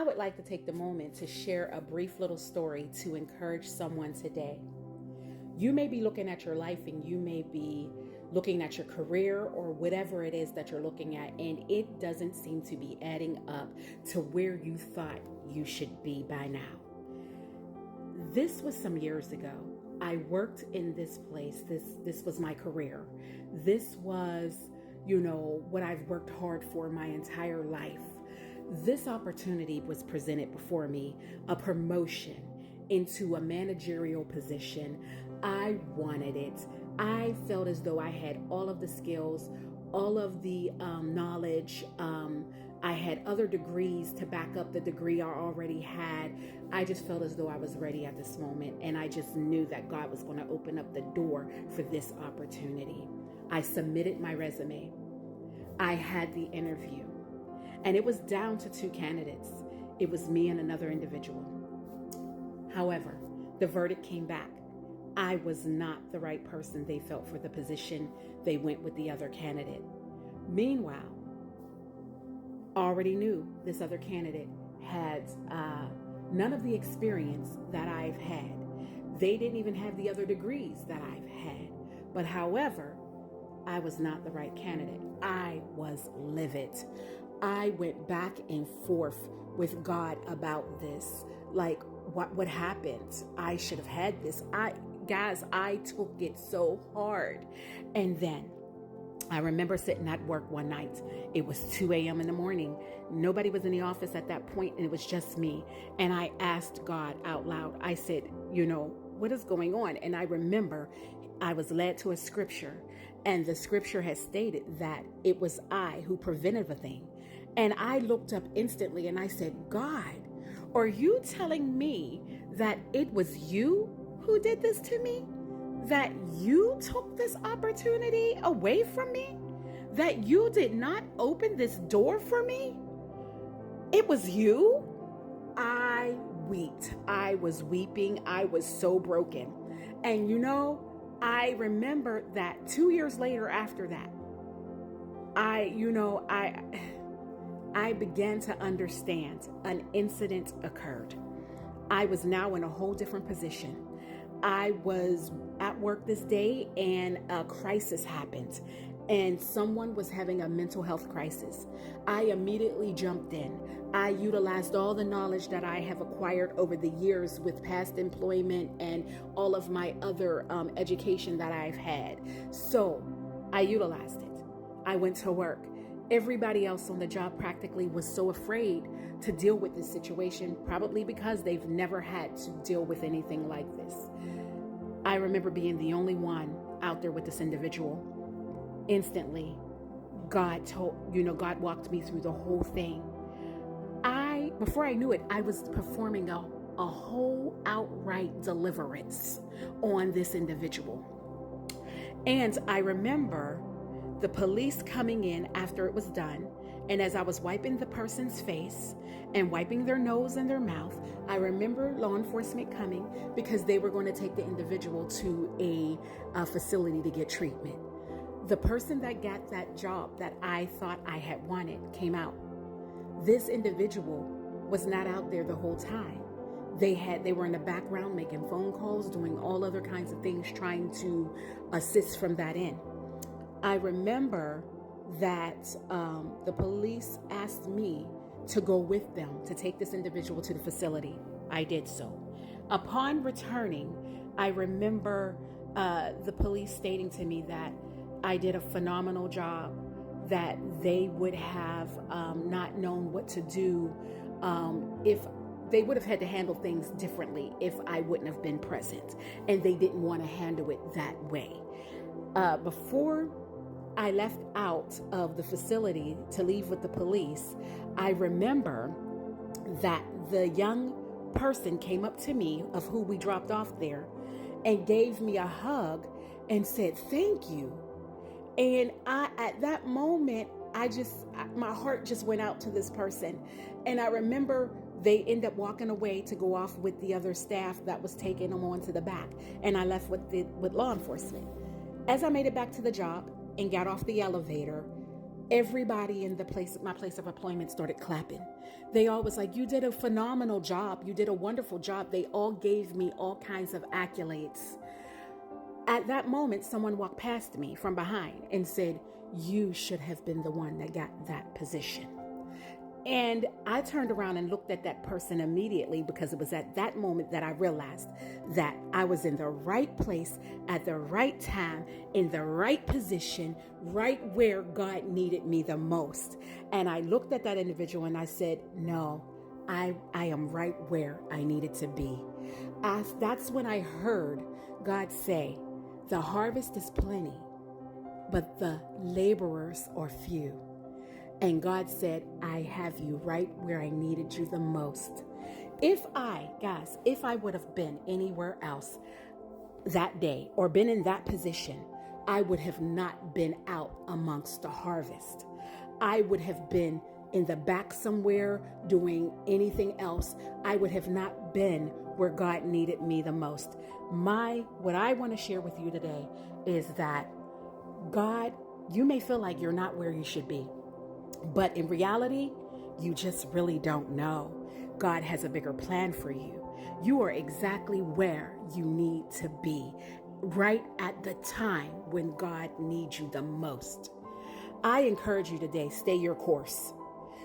I would like to take the moment to share a brief little story to encourage someone today. You may be looking at your life and you may be looking at your career or whatever it is that you're looking at, and it doesn't seem to be adding up to where you thought you should be by now. This was some years ago. I worked in this place. This was my career. This was, what I've worked hard for my entire life. This opportunity was presented before me, a promotion into a managerial position. I wanted it. I felt as though I had all of the skills, all of the knowledge. I had other degrees to back up the degree I already had. I just felt as though I was ready at this moment, and I just knew that God was going to open up the door for this opportunity. I submitted my resume. I had the interview, and it was down to 2 candidates. It was me and another individual. However, the verdict came back. I was not the right person they felt for the position. They went with the other candidate. Meanwhile, already knew this other candidate had none of the experience that I've had. They didn't even have the other degrees that I've had. But however, I was not the right candidate. I was livid. I went back and forth with God about this. Like, what happened? I should have had this. I took it so hard. And then I remember sitting at work one night. It was 2 a.m. in the morning. Nobody was in the office at that point, and it was just me. And I asked God out loud. I said, what is going on? And I remember I was led to a scripture, and the scripture had stated that it was I who prevented a thing. And I looked up instantly and I said, God, are you telling me that it was you who did this to me? That you took this opportunity away from me? That you did not open this door for me? It was you? I wept. I was weeping. I was so broken. And I remember that 2 years later after that, I began to understand an incident occurred. I was now in a whole different position. I was at work this day and a crisis happened, and someone was having a mental health crisis. I immediately jumped in. I utilized all the knowledge that I have acquired over the years with past employment and all of my other education that I've had. So I utilized it. I went to work. Everybody else on the job practically was so afraid to deal with this situation, probably because they've never had to deal with anything like this. I remember being the only one out there with this individual. Instantly, God walked me through the whole thing. Before I knew it, I was performing a whole outright deliverance on this individual. And I remember the police coming in after it was done. And as I was wiping the person's face and wiping their nose and their mouth, I remember law enforcement coming because they were going to take the individual to a facility to get treatment. The person that got that job that I thought I had wanted came out. This individual was not out there the whole time. They were in the background making phone calls, doing all other kinds of things, trying to assist from that end. I remember that the police asked me to go with them to take this individual to the facility. I did so. Upon returning, I remember the police stating to me that I did a phenomenal job, that they would have not known what to do if they would have had to handle things differently if I wouldn't have been present, and they didn't want to handle it that way. Before I left out of the facility to leave with the police, I remember that the young person came up to me of who we dropped off there and gave me a hug and said, "Thank you." And at that moment, my heart just went out to this person. And I remember they end up walking away to go off with the other staff that was taking them on to the back. And I left with law enforcement. As I made it back to the job and got off the elevator, Everybody in my place of employment started clapping. They all was like, you did a phenomenal job. You did a wonderful job. They all gave me all kinds of accolades. At that moment, someone walked past me from behind and said, you should have been the one that got that position. And I turned around and looked at that person immediately, because it was at that moment that I realized that I was in the right place at the right time, in the right position, right where God needed me the most. And I looked at that individual and I said, no, I am right where I needed to be. That's when I heard God say, the harvest is plenty, but the laborers are few. And God said, I have you right where I needed you the most. If I would have been anywhere else that day or been in that position, I would have not been out amongst the harvest. I would have been in the back somewhere doing anything else. I would have not been where God needed me the most. What I want to share with you today is that God, you may feel like you're not where you should be, but in reality, you just really don't know. God has a bigger plan for you. You are exactly where you need to be, right at the time when God needs you the most. I encourage you today, stay your course.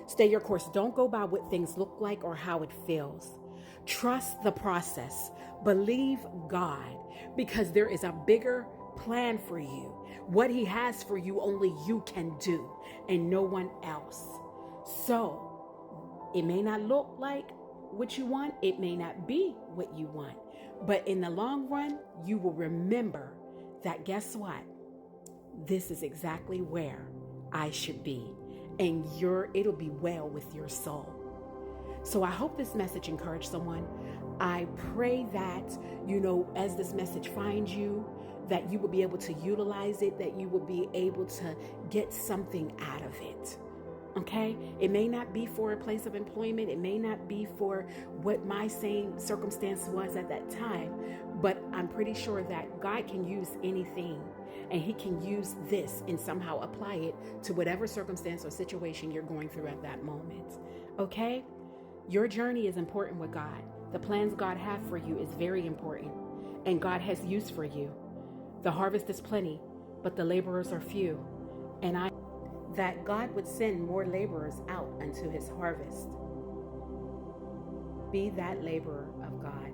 Stay your course. Don't go by what things look like or how it feels. Trust the process. Believe God, because there is a bigger plan for you. What He has for you, only you can do, and no one else. So it may not look like what you want. It may not be what you want. But in the long run, you will remember that, guess what? This is exactly where I should be. And it'll be well with your soul. So I hope this message encouraged someone. I pray that, as this message finds you, that you will be able to utilize it, that you will be able to get something out of it. Okay? It may not be for a place of employment. It may not be for what my same circumstance was at that time, but I'm pretty sure that God can use anything, and He can use this and somehow apply it to whatever circumstance or situation you're going through at that moment. Okay? Your journey is important with God. The plans God has for you is very important, and God has use for you. The harvest is plenty, but the laborers are few. And that God would send more laborers out unto His harvest. Be that laborer of God.